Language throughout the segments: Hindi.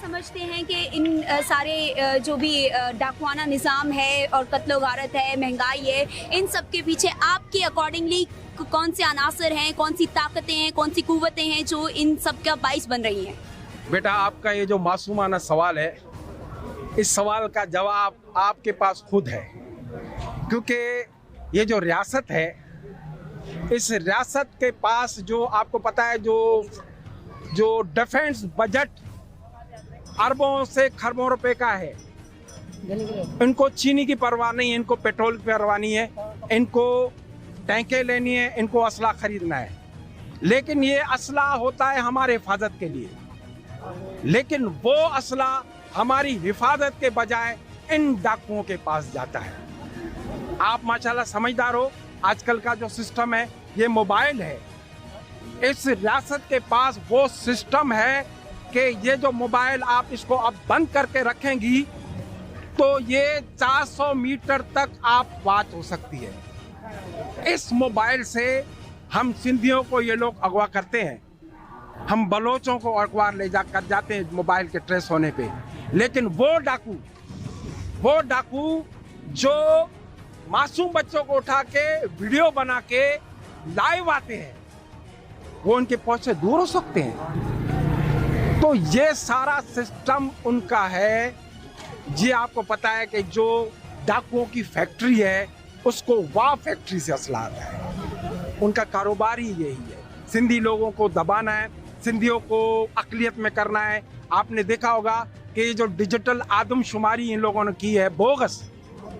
समझते हैं कि इन सारे जो भी डाकुआना निज़ाम है और कत्लो गारत है, महंगाई है, इन सब के पीछे आपके अकॉर्डिंगली कौन से अनासर हैं, कौन सी ताकतें हैं, कौन सी कुव्वतें हैं जो इन सब का बाइस बन रही हैं? बेटा, आपका ये जो मासूमाना सवाल है, इस सवाल का जवाब आपके पास खुद है। क्योंकि ये जो रियासत है, इस रियासत के पास जो आपको पता है जो डिफेंस बजट अरबों से खरबों रुपए का है। इनको चीनी की परवाह नहीं है, इनको पेट्रोल की परवाह नहीं है, इनको टैंकें लेनी है, इनको असला खरीदना है। लेकिन ये असला होता है हमारे हिफाजत के लिए, लेकिन वो असला हमारी हिफाजत के बजाय इन डाकुओं के पास जाता है। आप माशाल्लाह समझदार हो, आजकल का जो सिस्टम है ये मोबाइल है। इस रियासत के पास वो सिस्टम है कि ये जो मोबाइल आप इसको अब बंद करके रखेंगी तो ये 400 मीटर तक आप बात हो सकती है। इस मोबाइल से हम सिंधियों को ये लोग अगवा करते हैं, हम बलोचों को अगवा ले जाकर जाते हैं मोबाइल के ट्रेस होने पे। लेकिन वो डाकू जो मासूम बच्चों को उठा के वीडियो बना के लाइव आते हैं, वो उनके पहुंच से दूर हो सकते हैं। तो ये सारा सिस्टम उनका है। ये आपको पता है कि जो डाकुओं की फैक्ट्री है उसको वाह फैक्ट्री से असला आता है। उनका कारोबार ही यही है, सिंधी लोगों को दबाना है, सिंधियों को अकलियत में करना है। आपने देखा होगा कि ये जो डिजिटल आदमशुमारी इन लोगों ने की है बोगस,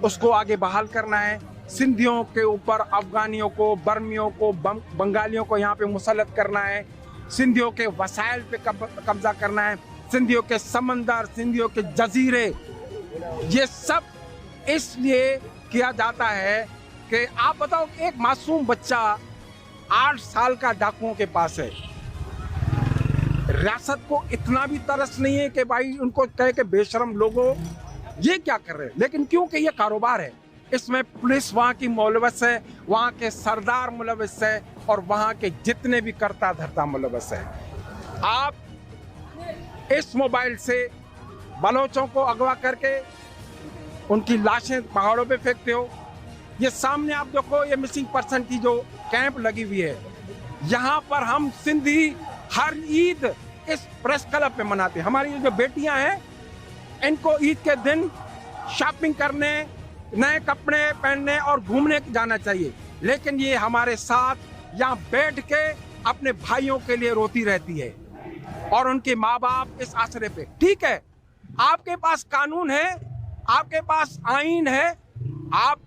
उसको आगे बहाल करना है। सिंधियों के ऊपर अफगानियों को, बर्मियों को, बंगालियों को यहाँ पे मुसल्लत करना है। सिंधियों के वसाइल पे कब्जा करना है, सिंधियों के समंदर, सिंधियों के जजीरे। ये सब इसलिए किया जाता है कि आप बताओ, एक मासूम बच्चा 8 साल का डाकुओं के पास है। रियासत को इतना भी तरस नहीं है कि भाई उनको कहे कि बेशरम लोगों ये क्या कर रहे हैं। लेकिन क्योंकि ये कारोबार है, इसमें पुलिस वहाँ की मुलव्वस है, वहाँ के सरदार मुलव्वस है और वहाँ के जितने भी करता धरता मुलव्वस है। आप इस मोबाइल से बलोचों को अगवा करके उनकी लाशें पहाड़ों पे फेंकते हो। ये सामने आप देखो, ये मिसिंग पर्सन की जो कैंप लगी हुई है, यहाँ पर हम सिंधी हर ईद इस प्रेस क्लब पे मनाते हैं। हमारी जो बेटियां हैं, इनको ईद के दिन शॉपिंग करने, नए कपड़े पहनने और घूमने जाना चाहिए। लेकिन ये हमारे साथ यहाँ बैठ के अपने भाइयों के लिए रोती रहती है और उनके माँ बाप इस आसरे पे। ठीक है, आपके पास कानून है, आपके पास आईन है, आप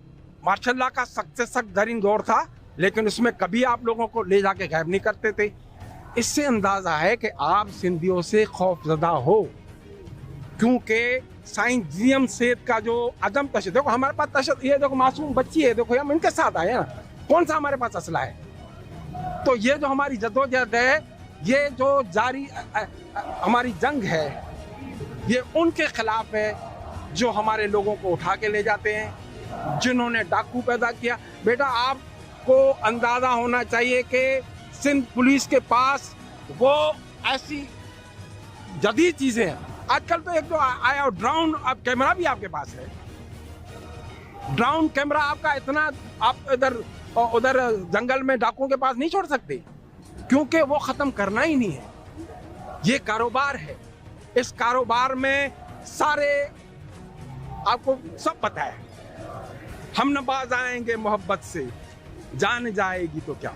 माशाल्लाह का सख्त से सख्त तरीन दौर था, लेकिन उसमें कभी आप लोगों को ले जाके गायब नहीं करते थे। इससे अंदाजा है कि आप सिंधियों से खौफजदा हो, क्योंकि साइंस जीएम सेहत का जो अदम तशद्दुद, देखो हमारे पास तशद्दुद, ये देखो मासूम बच्ची है, देखो हम इनके साथ आए ना, कौन सा हमारे पास असला है। तो ये जो हमारी जद्दोजहद है, ये जो जारी हमारी जंग है, ये उनके खिलाफ है जो हमारे लोगों को उठा के ले जाते हैं, जिन्होंने डाकू पैदा किया। बेटा, आपको अंदाजा होना चाहिए कि सिंध पुलिस के पास वो ऐसी जदीद चीजें हैं। आजकल तो एक जो आया ड्रोन अब कैमरा भी आपके पास है। ड्रोन कैमरा आपका इतना, आप उधर जंगल में डाकुओं के पास नहीं छोड़ सकते, क्योंकि वो खत्म करना ही नहीं है। ये कारोबार है, इस कारोबार में सारे आपको सब पता है। हम नबाज आएंगे मोहब्बत से, जान जाएगी तो क्या।